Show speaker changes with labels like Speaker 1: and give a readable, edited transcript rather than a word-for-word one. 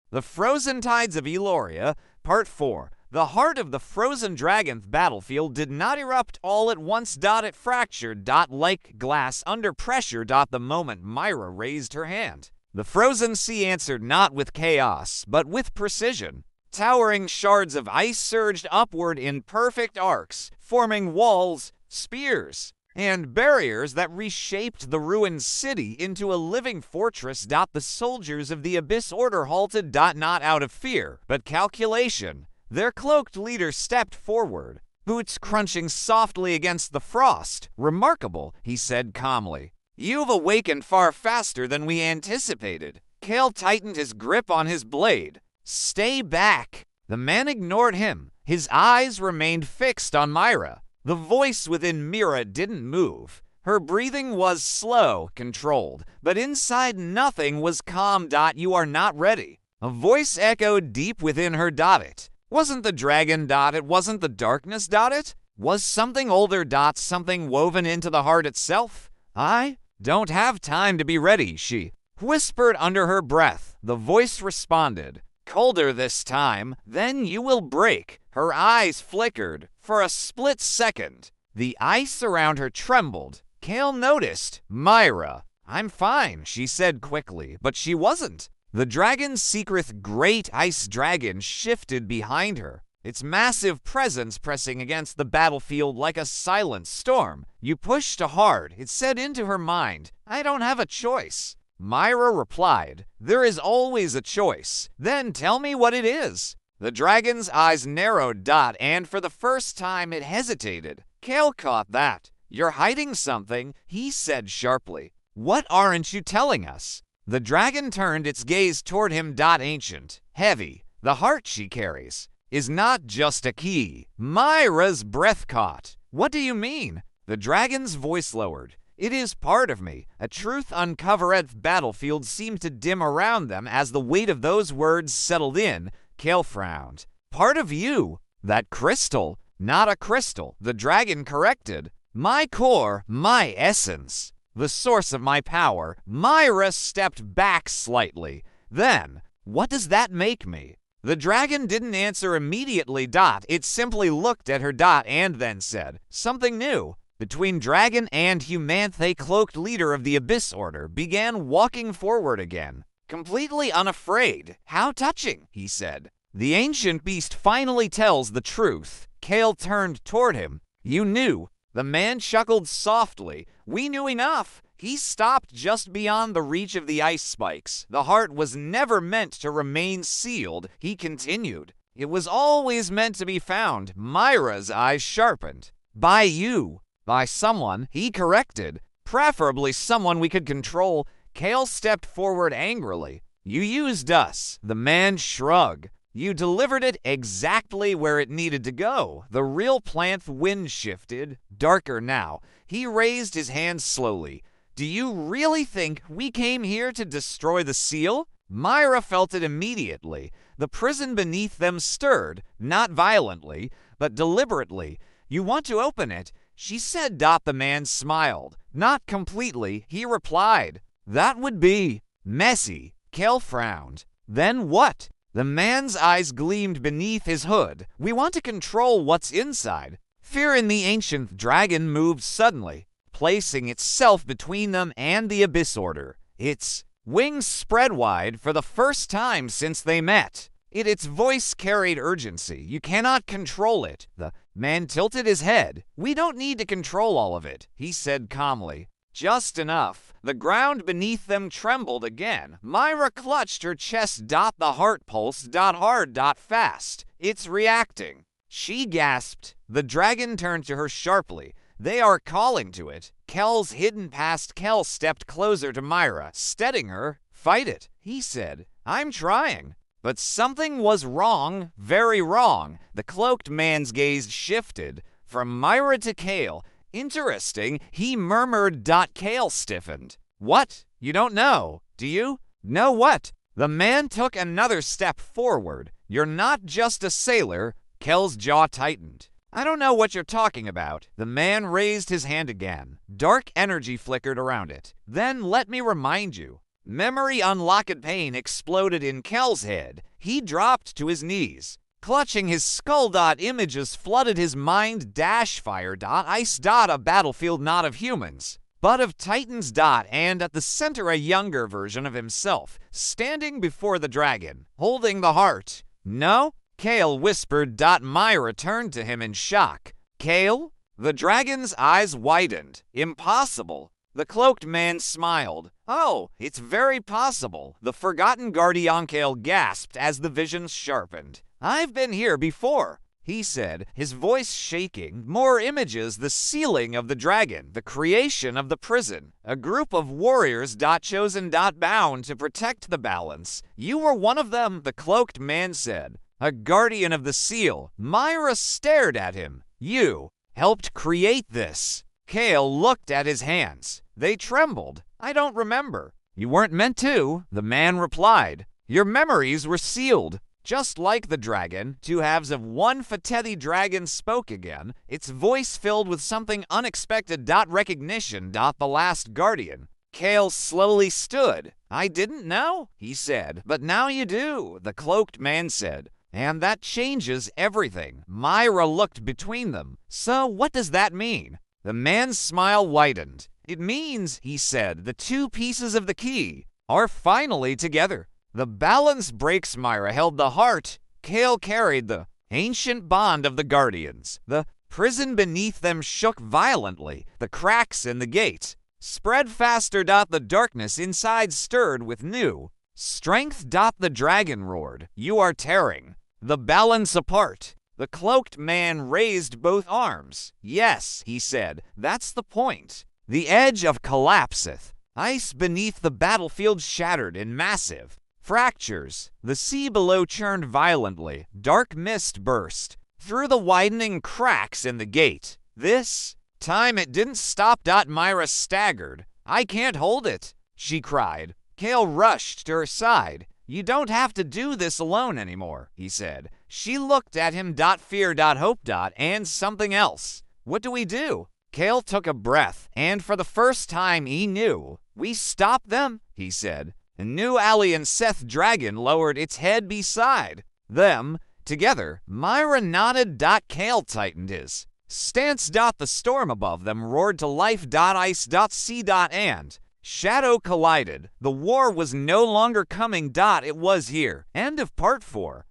Speaker 1: The Frozen Tides of Aeloria, Part 4. The heart of the frozen dragon battlefield did not erupt all at once. It fractured like glass under pressure. The moment Mira raised her hand, the frozen sea answered not with chaos, but with precision. Towering shards of ice surged upward in perfect arcs, forming walls, spears, and barriers that reshaped the ruined city into a living fortress. The soldiers of the Abyss Order halted. Not out of fear, but calculation. Their cloaked leader stepped forward, boots crunching softly against the frost. "Remarkable," he said calmly. "You've awakened far faster than we anticipated." Kael tightened his grip on his blade. "Stay back." The man ignored him. His eyes remained fixed on Mira. The voice within Mira didn't move. Her breathing was slow, controlled, but inside nothing was calm. "You are not ready." A voice echoed deep within her. It wasn't the dragon. It wasn't the darkness. It was something older. Something woven into the heart itself. "I don't have time to be ready," she whispered under her breath. The voice responded, colder this time. "Then you will break." Her eyes flickered. For a split second, the ice around her trembled. Kael noticed. "Mira." "I'm fine," she said quickly, but she wasn't. The dragon's secret great ice dragon shifted behind her, its massive presence pressing against the battlefield like a silent storm. "You pushed too hard," it said into her mind. "I don't have a choice." Mira replied, "There is always a choice." "Then tell me what it is." The dragon's eyes narrowed. And for the first time it hesitated. Kael caught that. "You're hiding something," he said sharply. "What aren't you telling us?" The dragon turned its gaze toward him. "Ancient, heavy, the heart she carries is not just a key." Mira's breath caught. "What do you mean?" The dragon's voice lowered. "It is part of me." A truth uncovered. Battlefield seemed to dim around them as the weight of those words settled in. Kael frowned. "Part of you? That crystal?" "Not a crystal," the dragon corrected. "My core, my essence, the source of my power." Mira stepped back slightly. "Then, what does that make me?" The dragon didn't answer immediately. It simply looked at her. And then said, "Something new." Between dragon and humanth, a cloaked leader of the Abyss Order began walking forward again, completely unafraid. "How touching," he said. "The ancient beast finally tells the truth." Kael turned toward him. "You knew." The man chuckled softly. "We knew enough." He stopped just beyond the reach of the ice spikes. "The heart was never meant to remain sealed," he continued. "It was always meant to be found." Mira's eyes sharpened. "By you." "By someone," he corrected. "Preferably someone we could control." Kael stepped forward angrily. "You used us." The man shrugged. "You delivered it exactly where it needed to go." The real plant wind shifted, darker now. He raised his hand slowly. "Do you really think we came here to destroy the seal?" Mira felt it immediately. The prison beneath them stirred, not violently, but deliberately. "You want to open it," she said. The man smiled. "Not completely," he replied. "That would be messy." Kael frowned. "Then what?" The man's eyes gleamed beneath his hood. "We want to control what's inside." Fear in the ancient dragon moved suddenly, placing itself between them and the Abyss Order. Its wings spread wide for the first time since they met. Its voice carried urgency. "You cannot control it." The man tilted his head. "We don't need to control all of it," he said calmly. "Just enough." The ground beneath them trembled again. Mira clutched her chest. The heart pulsed. Hard. Fast. "It's reacting." She gasped. The dragon turned to her sharply. "They are calling to it." Kel's hidden past. Kael stepped closer to Mira, steadying her. "Fight it," he said. "I'm trying." But something was wrong, very wrong. The cloaked man's gaze shifted from Mira to Kael. "Interesting," he murmured. Kael stiffened. "What? You don't know, do you?" "Know what?" The man took another step forward. "You're not just a sailor." Kel's jaw tightened. "I don't know what you're talking about." The man raised his hand again. Dark energy flickered around it. "Then let me remind you. Memory unlocked pain exploded in Kel's head. He dropped to his knees. Clutching his skull. Images flooded his mind. Fire. Ice. A battlefield not of humans, but of titans. And at the center a younger version of himself, standing before the dragon, holding the heart. No? Kael whispered. Mira turned to him in shock. Kael? The dragon's eyes widened. Impossible. The cloaked man smiled. Oh, it's very possible. The forgotten guardian. Kael gasped as the visions sharpened. I've been here before, he said, his voice shaking. More images. The sealing of the dragon, the creation of the prison, a group of warriors. Chosen. Bound to protect the balance. You were one of them, the cloaked man said. A guardian of the seal. Mira stared at him. You helped create this. Kael looked at his hands. They trembled. I don't remember. You weren't meant to, the man replied. Your memories were sealed. Just like the dragon, two halves of one Fateti dragon spoke again, its voice filled with something unexpected. Recognition. The last guardian. Kael slowly stood. I didn't know, he said. But now you do, the cloaked man said. And that changes everything. Mira looked between them. So what does that mean? The man's smile widened. It means, he said, the two pieces of the key are finally together. The balance breaks. Mira held the heart. Kael carried the ancient bond of the guardians. The prison beneath them shook violently. The cracks in the gate spread faster. The darkness inside stirred with new strength. The dragon roared. You are tearing the balance apart. The cloaked man raised both arms. Yes, he said, that's the point. The edge of collapseth. Ice beneath the battlefield shattered in massive fractures. The sea below churned violently. Dark mist burst through the widening cracks in the gate. This time it didn't stop. Mira staggered. I can't hold it, she cried. Kael rushed to her side. You don't have to do this alone anymore, he said. She looked at him. Fear. Hope. And something else. What do we do? Kael took a breath, and for the first time he knew. We stop them, he said. A new alien Seth dragon lowered its head beside them. Together, Mira nodded. Kael tightened his stance. The storm above them roared to life. Ice. Sea. And shadow collided. The war was no longer coming. It was here. End of part 4.